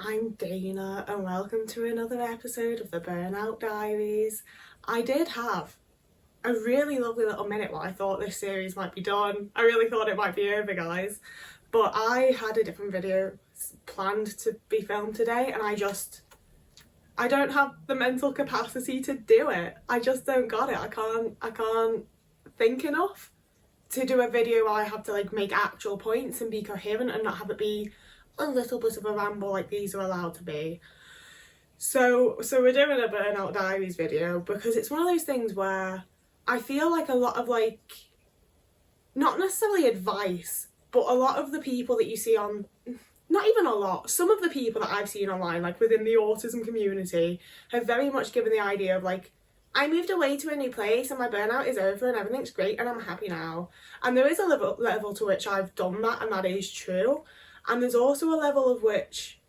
I'm Dana and welcome to another episode of the Burnout Diaries. I did have a really lovely little minute where I thought this series might be done. I really thought it might be over, guys. But I had a different video planned to be filmed today and I don't have the mental capacity to do it. I just don't got it. I can't think enough to do a video where I have to like make actual points and be coherent and not have it be a little bit of a ramble like these are allowed to be. So we're doing a Burnout Diaries video because it's one of those things where I feel like a lot of like, not necessarily advice, but a lot of the people that you see on, not even a lot, some of the people that I've seen online, like within the autism community, have very much given the idea of like, I moved away to a new place and my burnout is over and everything's great and I'm happy now. And there is a level to which I've done that and that is true. And there's also a level of which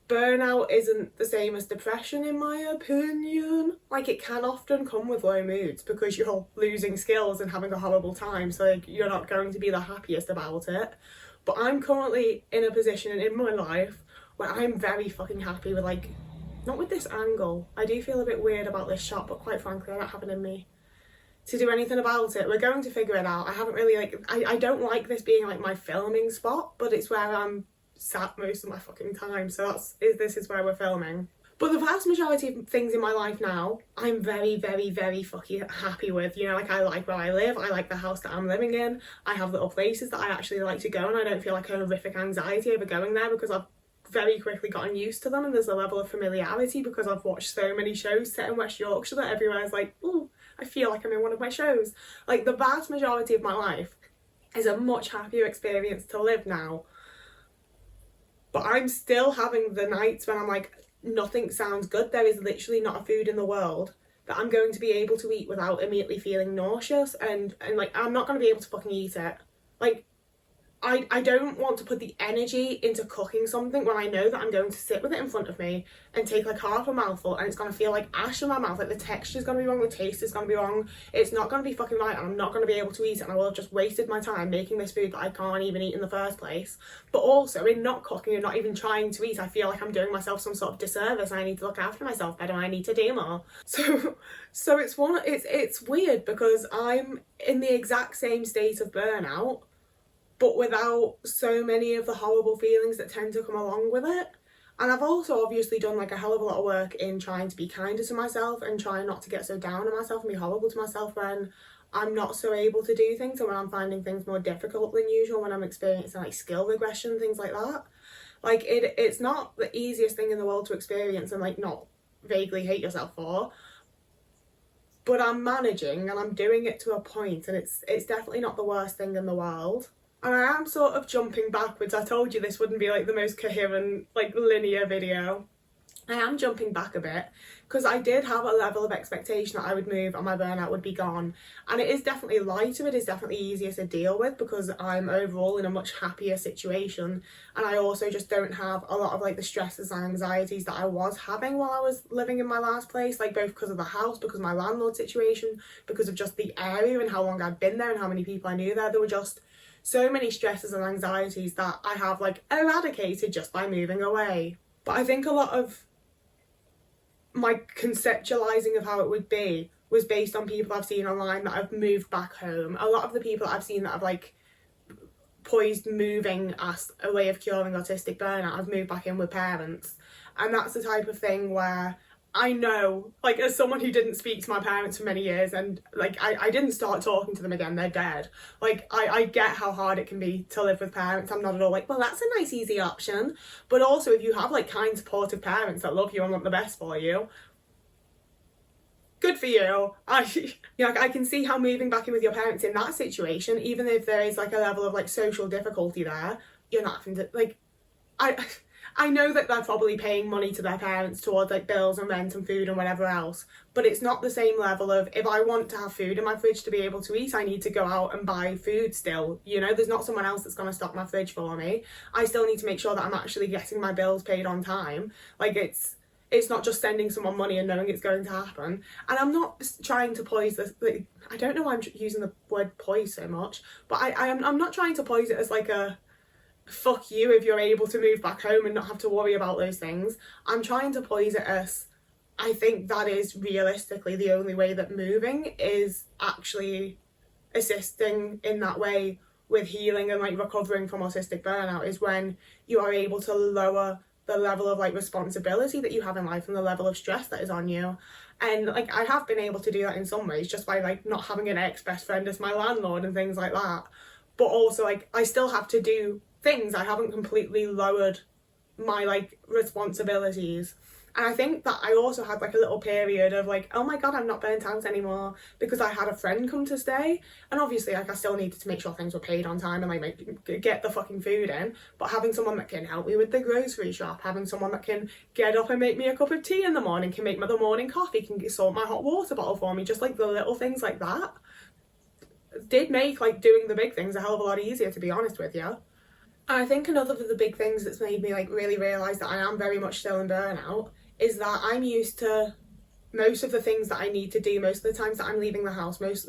burnout isn't the same as depression, in my opinion. Like, it can often come with low moods because you're losing skills and having a horrible time, so like, you're not going to be the happiest about it. But I'm currently in a position in my life where I'm very fucking happy with, like, not with this angle. I do feel a bit weird about this shot, but quite frankly, I don't have it in me to do anything about it. We're going to figure it out. I haven't really, like, I don't like this being like my filming spot, but it's where I'm sat most of my fucking time, so this is where we're filming. But the vast majority of things in my life now, I'm very, very, very fucking happy with. You know, like, I like where I live, I like the house that I'm living in, I have little places that I actually like to go, and I don't feel like a horrific anxiety over going there because I've very quickly gotten used to them, and there's a level of familiarity because I've watched so many shows set in West Yorkshire that everywhere's like, ooh, I feel like I'm in one of my shows. Like, the vast majority of my life is a much happier experience to live now. But I'm still having the nights when I'm like, nothing sounds good. There is literally not a food in the world that I'm going to be able to eat without immediately feeling nauseous, and like, I'm not going to be able to fucking eat it. Like, I don't want to put the energy into cooking something when I know that I'm going to sit with it in front of me and take like half a mouthful and it's going to feel like ash in my mouth. Like, the texture's going to be wrong, the taste is going to be wrong, it's not going to be fucking right, and I'm not going to be able to eat it, and I will have just wasted my time making this food that I can't even eat in the first place. But also, in not cooking and not even trying to eat, I feel like I'm doing myself some sort of disservice. I need to look after myself better, I need to do more. So it's weird because I'm in the exact same state of burnout, but without so many of the horrible feelings that tend to come along with it. And I've also obviously done like a hell of a lot of work in trying to be kinder to myself and trying not to get so down on myself and be horrible to myself when I'm not so able to do things, and when I'm finding things more difficult than usual, when I'm experiencing like skill regression, things like that. Like, it's not the easiest thing in the world to experience and like not vaguely hate yourself for, but I'm managing and I'm doing it to a point, and it's definitely not the worst thing in the world. And I am sort of jumping backwards. I told you this wouldn't be like the most coherent, like linear video. I am jumping back a bit because I did have a level of expectation that I would move and my burnout would be gone. And it is definitely lighter, it is definitely easier to deal with because I'm overall in a much happier situation. And I also just don't have a lot of like the stresses and anxieties that I was having while I was living in my last place, like both because of the house, because of my landlord situation, because of just the area and how long I'd been there and how many people I knew there. There were just so many stresses and anxieties that I have like eradicated just by moving away. But I think a lot of my conceptualizing of how it would be was based on people I've seen online that have moved back home. A lot of the people that I've seen that have like poised moving as a way of curing autistic burnout have moved back in with parents. And that's the type of thing where I know, like, as someone who didn't speak to my parents for many years, and like I didn't start talking to them again, they're dead. Like, I get how hard it can be to live with parents. I'm not at all like, well, that's a nice easy option. But also, if you have like kind supportive parents that love you and want the best for you, good for you. I can see how moving back in with your parents in that situation, even if there is like a level of like social difficulty there, you're not having to like, I know that they're probably paying money to their parents towards like bills and rent and food and whatever else, but it's not the same level of, if I want to have food in my fridge to be able to eat, I need to go out and buy food still. You know, there's not someone else that's going to stock my fridge for me. I still need to make sure that I'm actually getting my bills paid on time. Like, it's not just sending someone money and knowing it's going to happen. And I'm not trying to poise this, like, I don't know why I'm using the word poise so much, but I'm not trying to poise it as like a fuck you if you're able to move back home and not have to worry about those things. I'm trying to place it as, I think that is realistically the only way that moving is actually assisting in that way with healing and like recovering from autistic burnout, is when you are able to lower the level of like responsibility that you have in life and the level of stress that is on you. And like I have been able to do that in some ways just by like not having an ex-best friend as my landlord and things like that. But also like I still have to do things. I haven't completely lowered my like responsibilities. And I think that I also had like a little period of like, oh my god, I'm not burnt out anymore, because I had a friend come to stay. And obviously like I still needed to make sure things were paid on time and like get the fucking food in, but having someone that can help me with the grocery shop, having someone that can get up and make me a cup of tea in the morning, can make me the morning coffee, can sort my hot water bottle for me, just like the little things like that did make like doing the big things a hell of a lot easier, to be honest with you. And I think another of the big things that's made me like really realise that I am very much still in burnout is that I'm used to most of the things that I need to do, most of the times that I'm leaving the house, most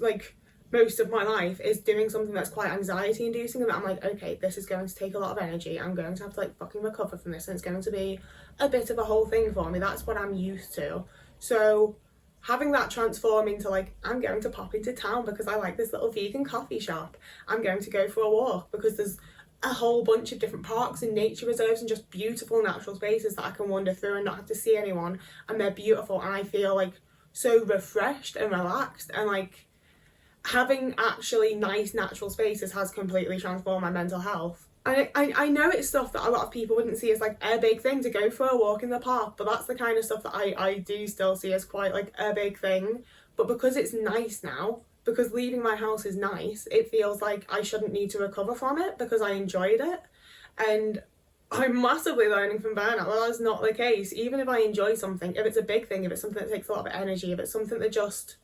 of my life is doing something that's quite anxiety inducing, and that I'm like, okay, this is going to take a lot of energy, I'm going to have to like fucking recover from this, and it's going to be a bit of a whole thing for me. That's what I'm used to. So having that transform into like, I'm going to pop into town because I like this little vegan coffee shop, I'm going to go for a walk because there's a whole bunch of different parks and nature reserves and just beautiful natural spaces that I can wander through and not have to see anyone, and they're beautiful, and I feel like so refreshed and relaxed, and like having actually nice natural spaces has completely transformed my mental health. I know it's stuff that a lot of people wouldn't see as like a big thing, to go for a walk in the park, but that's the kind of stuff that I do still see as quite like a big thing. But because it's nice now, because leaving my house is nice, it feels like I shouldn't need to recover from it because I enjoyed it. And I'm massively learning from burnout that that's not the case. Even if I enjoy something, if it's a big thing, if it's something that takes a lot of energy, if it's something that just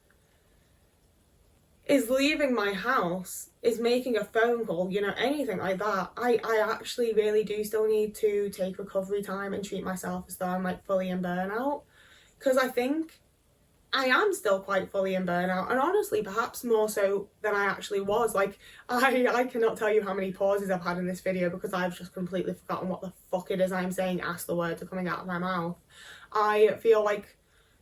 is leaving my house, is making a phone call, you know, anything like that, I actually really do still need to take recovery time and treat myself as though I'm like fully in burnout. Because I think I am still quite fully in burnout, and honestly perhaps more so than I actually was. Like I cannot tell you how many pauses I've had in this video because I've just completely forgotten what the fuck it is I'm saying as the words are coming out of my mouth. I feel like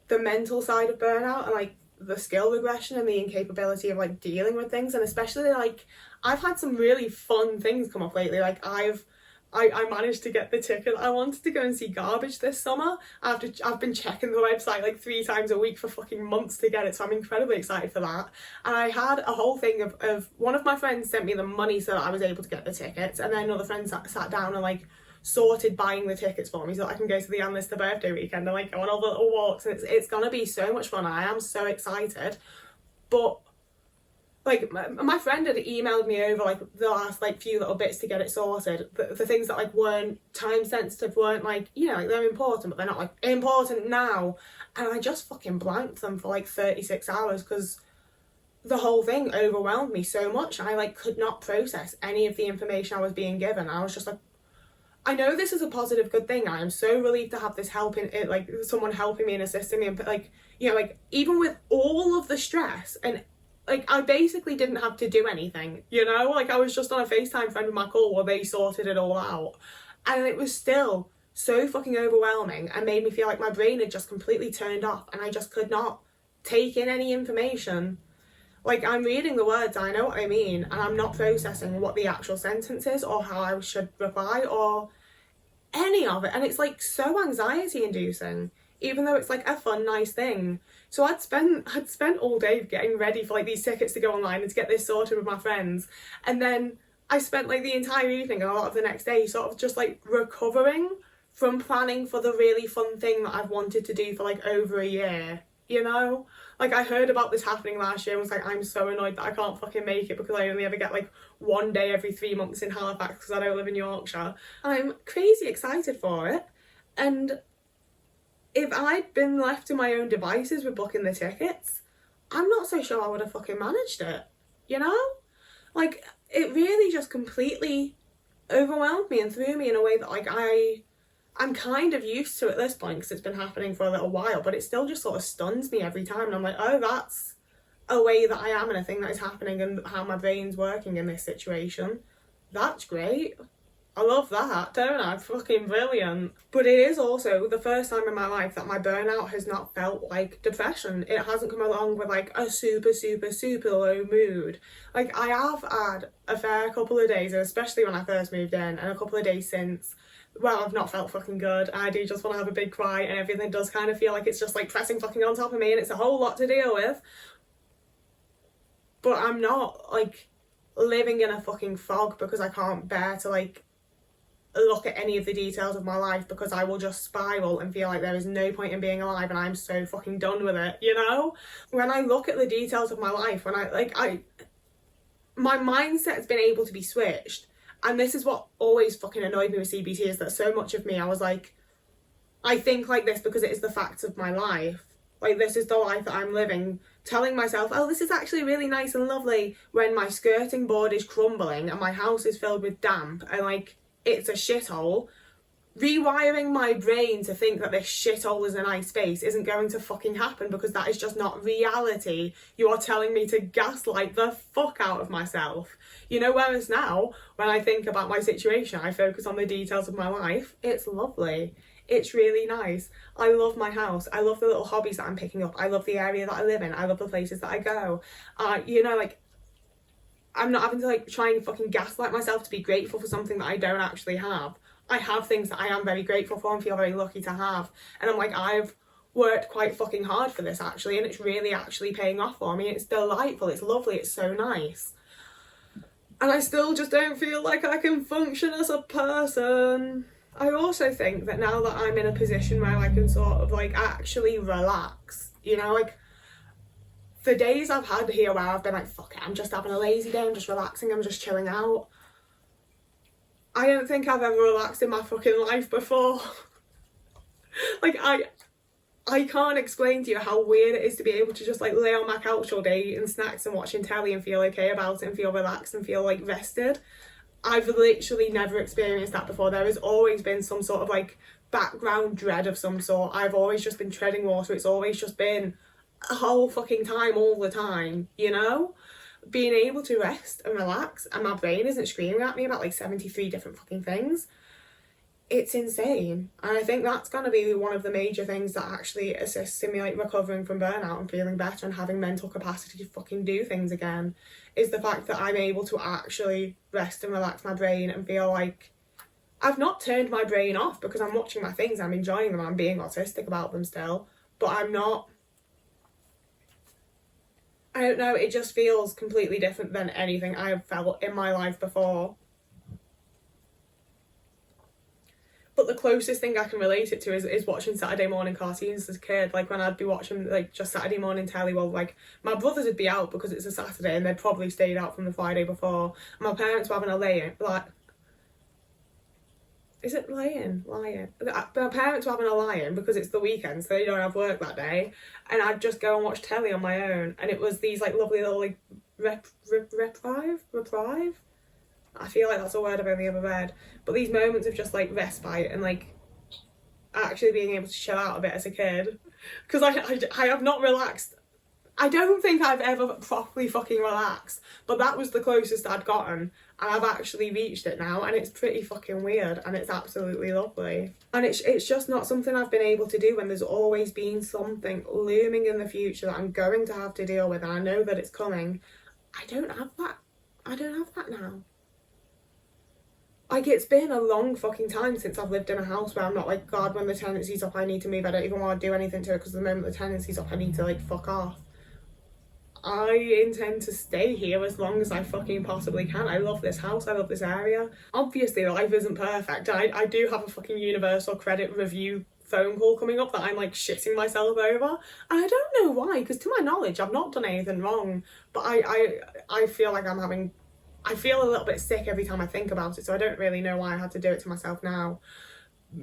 the mental side of burnout and like the skill regression and the incapability of like dealing with things, and especially like I've had some really fun things come up lately. Like I managed to get the ticket. I wanted to go and see Garbage this summer after I've been checking the website like 3 times a week for fucking months to get it, so I'm incredibly excited for that. And I had a whole thing of one of my friends sent me the money so that I was able to get the tickets, and then another friend sat down and like sorted buying the tickets for me so that I can go to the Anlista birthday weekend and like go on all the little walks, and it's gonna be so much fun. I am so excited. But like my friend had emailed me over like the last like few little bits to get it sorted, the things that like weren't time sensitive, weren't like, you know, like they're important but they're not like important now, and I just fucking blanked them for like 36 hours because the whole thing overwhelmed me so much. I like could not process any of the information I was being given. I was just like, I know this is a positive good thing, I am so relieved to have this help in it, like someone helping me and assisting me, and like, you know, like even with all of the stress, and like I basically didn't have to do anything, you know, like I was just on a FaceTime friend with my call while they sorted it all out, and it was still so fucking overwhelming and made me feel like my brain had just completely turned off and I just could not take in any information. Like I'm reading the words, I know what I mean, and I'm not processing what the actual sentence is or how I should reply or any of it, and it's like so anxiety inducing, even though it's like a fun, nice thing. So I'd spent all day getting ready for like these tickets to go online and to get this sorted with my friends, and then I spent like the entire evening and a lot of the next day sort of just like recovering from planning for the really fun thing that I've wanted to do for like over a year, you know? Like I heard about this happening last year and was like, I'm so annoyed that I can't fucking make it because I only ever get like one day every 3 months in Halifax because I don't live in Yorkshire. I'm crazy excited for it, and if I'd been left to my own devices with booking the tickets, I'm not so sure I would have fucking managed it, you know? Like it really just completely overwhelmed me and threw me in a way that like I'm kind of used to at this point because it's been happening for a little while, but it still just sort of stuns me every time, and I'm like, oh, that's a way that I am and a thing that is happening and how my brain's working in this situation. That's great. I love that, don't I? Fucking brilliant. But it is also the first time in my life that my burnout has not felt like depression. It hasn't come along with like a super, super, super low mood. Like, I have had a fair couple of days, especially when I first moved in, and a couple of days since, well, I've not felt fucking good. I do just want to have a big cry, and everything does kind of feel like it's just like pressing fucking on top of me, and it's a whole lot to deal with. But I'm not like living in a fucking fog because I can't bear to like look at any of the details of my life, because I will just spiral and feel like there is no point in being alive and I'm so fucking done with it, you know? When I look at the details of my life, when my mindset's been able to be switched, and this is what always fucking annoyed me with CBT, is that so much of me, I was like, I think like this because it is the facts of my life. Like, this is the life that I'm living, telling myself, oh, this is actually really nice and lovely, when my skirting board is crumbling and my house is filled with damp and like it's a shithole. Rewiring my brain to think that this shithole is a nice space isn't going to fucking happen, because that is just not reality. You are telling me to gaslight the fuck out of myself. You know, whereas now, when I think about my situation, I focus on the details of my life. It's lovely. It's really nice. I love my house. I love the little hobbies that I'm picking up. I love the area that I live in. I love the places that I go. You know, like, I'm not having to like try and fucking gaslight myself to be grateful for something that I don't actually have. I have things that I am very grateful for and feel very lucky to have. And I'm like, I've worked quite fucking hard for this actually, and it's really actually paying off for me. It's delightful, it's lovely, it's so nice. And I still just don't feel like I can function as a person. I also think that now that I'm in a position where I can sort of like actually relax, you know, like, the days I've had here where I've been like, fuck it, I'm just having a lazy day, I'm just relaxing, I'm just chilling out. I don't think I've ever relaxed in my fucking life before. Like, I can't explain to you how weird it is to be able to just like lay on my couch all day eating snacks and watching telly and feel okay about it and feel relaxed and feel like rested. I've literally never experienced that before. There has always been some sort of like background dread of some sort. I've always just been treading water. It's always just been a whole fucking time, all the time, you know? Being able to rest and relax, and my brain isn't screaming at me about like 73 different fucking things. It's insane. And I think that's going to be one of the major things that actually assists in me like recovering from burnout and feeling better and having mental capacity to fucking do things again, is the fact that I'm able to actually rest and relax my brain and feel like I've not turned my brain off, because I'm watching my things, I'm enjoying them, I'm being autistic about them still, but I'm not, I don't know, it just feels completely different than anything I have felt in my life before. But the closest thing I can relate it to is watching Saturday morning cartoons as a kid. Like, when I'd be watching like just Saturday morning telly, well, like, my brothers would be out because it's a Saturday and they'd probably stayed out from the Friday before. And my parents were having a lay-in, like, is it lie-in? Lie-in. My parents were having a lie-in because it's the weekend, so they don't have work that day. And I'd just go and watch telly on my own. And it was these like lovely little like reprieve? I feel like that's a word I've only ever read. But these moments of just like respite and like actually being able to chill out a bit as a kid. Because I have not relaxed. I don't think I've ever properly fucking relaxed, but that was the closest I'd gotten, and I've actually reached it now, and it's pretty fucking weird, and it's absolutely lovely. And it's just not something I've been able to do when there's always been something looming in the future that I'm going to have to deal with, and I know that it's coming. I don't have that now. Like, it's been a long fucking time since I've lived in a house where I'm not like, God, when the tenancy's up, I need to move. I don't even want to do anything to it, because the moment the tenancy's up, I need to like fuck off. I intend to stay here as long as I fucking possibly can. I love this house, I love this area. Obviously life isn't perfect. I do have a fucking universal credit review phone call coming up that I'm like shitting myself over. And I don't know why, because to my knowledge I've not done anything wrong. But I feel like I feel a little bit sick every time I think about it, so I don't really know why I had to do it to myself now.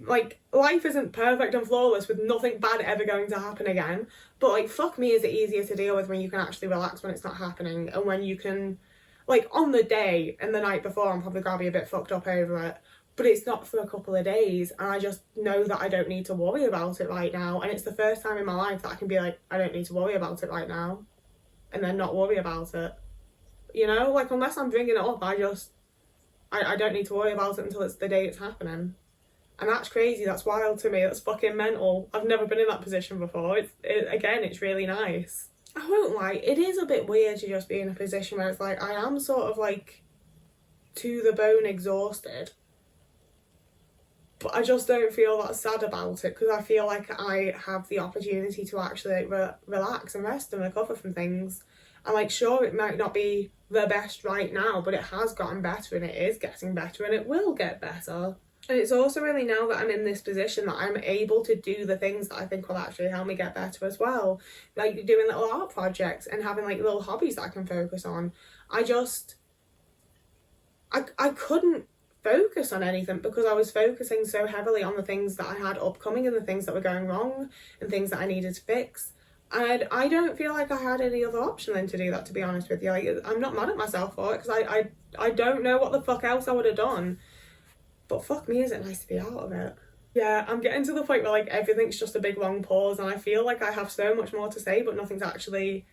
Like, life isn't perfect and flawless with nothing bad ever going to happen again, but like, fuck me, is it easier to deal with when you can actually relax when it's not happening, and when you can, like, on the day and the night before I'm probably gonna be a bit fucked up over it, but it's not for a couple of days, and I just know that I don't need to worry about it right now. And it's the first time in my life that I can be like, I don't need to worry about it right now, and then not worry about it, you know? Like, unless I'm bringing it up, I don't need to worry about it until it's the day it's happening. And that's crazy, that's wild to me, that's fucking mental. I've never been in that position before. Again, it's really nice. I won't lie, it is a bit weird to just be in a position where it's like, I am sort of like to the bone exhausted. But I just don't feel that sad about it, because I feel like I have the opportunity to actually relax and rest and recover from things. And like, sure, it might not be the best right now, but it has gotten better and it is getting better and it will get better. And it's also really now that I'm in this position that I'm able to do the things that I think will actually help me get better as well. Like doing little art projects and having like little hobbies that I can focus on. I couldn't focus on anything because I was focusing so heavily on the things that I had upcoming and the things that were going wrong and things that I needed to fix. And I don't feel like I had any other option than to do that, to be honest with you. Like, I'm not mad at myself for it, because I don't know what the fuck else I would have done. But fuck me, is it nice to be out of it. Yeah, I'm getting to the point where like everything's just a big long pause and I feel like I have so much more to say but nothing's actually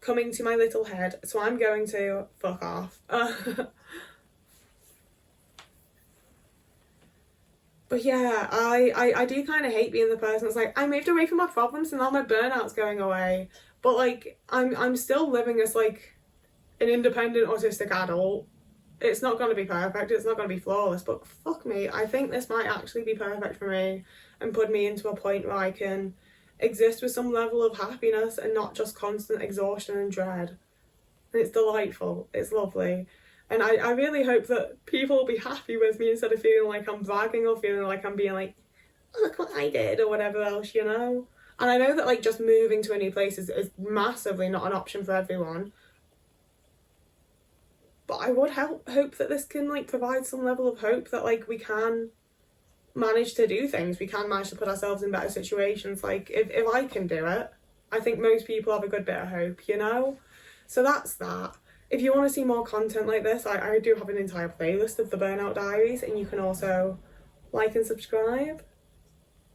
coming to my little head. So I'm going to fuck off. But yeah, I do kind of hate being the person that's like, I moved away from my problems and now my burnout's going away. But like, I'm still living as like an independent autistic adult. It's not going to be perfect, it's not going to be flawless, but fuck me, I think this might actually be perfect for me and put me into a point where I can exist with some level of happiness and not just constant exhaustion and dread. And it's delightful, it's lovely. And I really hope that people will be happy with me instead of feeling like I'm bragging or feeling like I'm being like, oh, look what I did or whatever else, you know? And I know that like just moving to a new place is massively not an option for everyone. But I would hope that this can like provide some level of hope that like we can manage to do things. We can manage to put ourselves in better situations. Like if I can do it, I think most people have a good bit of hope, you know? So that's that. If you want to see more content like this, I do have an entire playlist of the Burnout Diaries, and you can also like and subscribe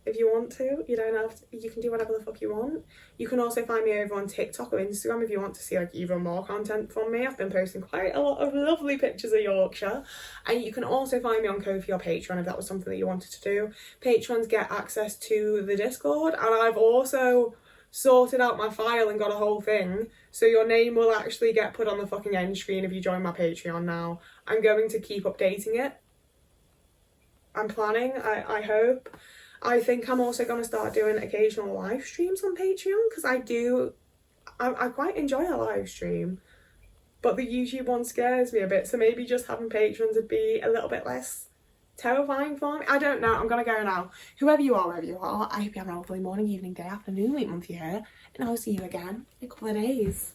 if you want to. You don't have to, you can do whatever the fuck you want. You can also find me over on TikTok or Instagram if you want to see like even more content from me. I've been posting quite a lot of lovely pictures of Yorkshire. And you can also find me on Ko-fi or Patreon if that was something that you wanted to do. Patrons get access to the Discord, and I've also sorted out my file and got a whole thing, so your name will actually get put on the fucking end screen if you join my Patreon now. I'm going to keep updating it. I'm planning, I hope. I think I'm also going to start doing occasional live streams on Patreon, because I quite enjoy a live stream, but the YouTube one scares me a bit, so maybe just having patrons would be a little bit less terrifying for me. I don't know, I'm gonna go now. Whoever you are, wherever you are, I hope you have a lovely morning, evening, day, afternoon, week, month, year, and I'll see you again in a couple of days.